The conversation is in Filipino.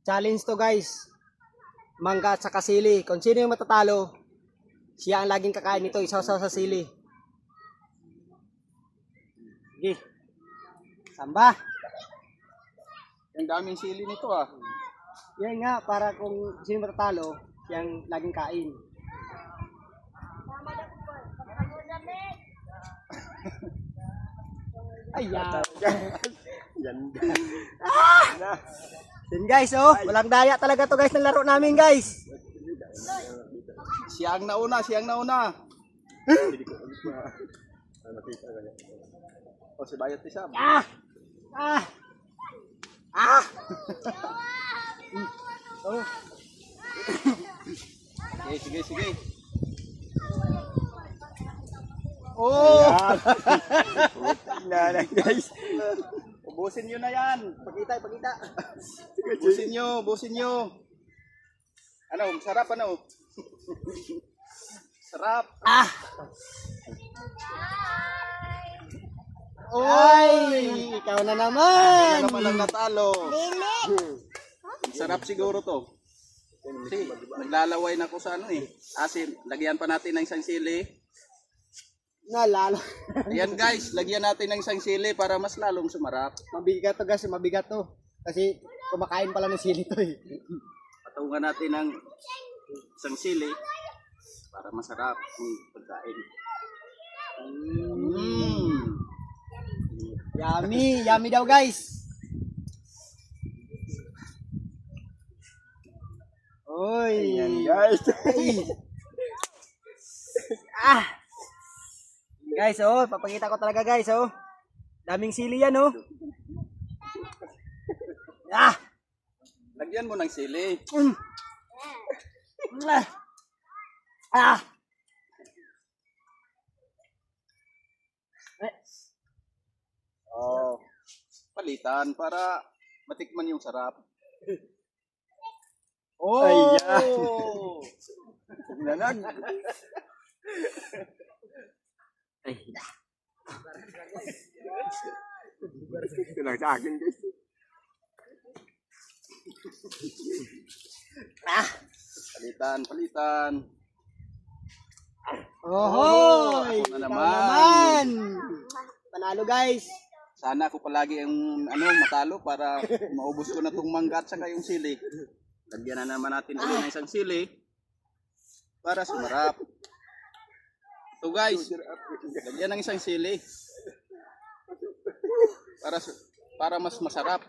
Challenge to guys. Mangga at saka sili. Kung sino yung matatalo, siya ang laging kakain nito. Isaw-saw sa sili. Sige. Samba. Ang daming sili nito ah. Yan nga, para kung sino matatalo, siya ang laging kain. Ayan. Yan. Yan guys, oh. Walang daya talaga to guys ng laro namin guys. Siya ang nauna, siya ang nauna. O si Bayot Isam. Ah! Ah! Ah! Oh. Sige, sige, sige. Oh! Yan guys. Ubusin nyo na yan. Pakita, pakita. Busin nyo. Ano, sarap ano? Sarap. Ah! Ay, ikaw na naman. Ano naman ang natalo? Sarap siguro to. Kasi naglalaway na ako sa ano eh. Asin, lagyan pa natin ng isang sili. Nalalo. Ayan guys, lagyan natin ng isang sili para mas lalong sumarap. Mabigat to guys, mabigat to. Kasi kumakain pala ng sili to eh. Patungan natin ng isang sili para masarap ang pagkain. Yummy, yummy daw guys. Oy. Ayan guys. Ah. Guys, oh, papakita ko talaga guys, oh. Daming sili yan, oh. Ah. Lagyan mo ng sili. Ah. Oh, palitan para matikman yung sarap. Oh. Ayan. Nalag. Ay. Ito lang sa akin guys. Ah. Palitan. Oh, ako na ikaw naman. Panalo guys. Sana ako palagi ang matalo para maubos ko na tong mangga at saka yung sili. Lagyan na naman natin ulit ng isang sili para sumarap. So guys, lagyan ng isang sili para mas masarap.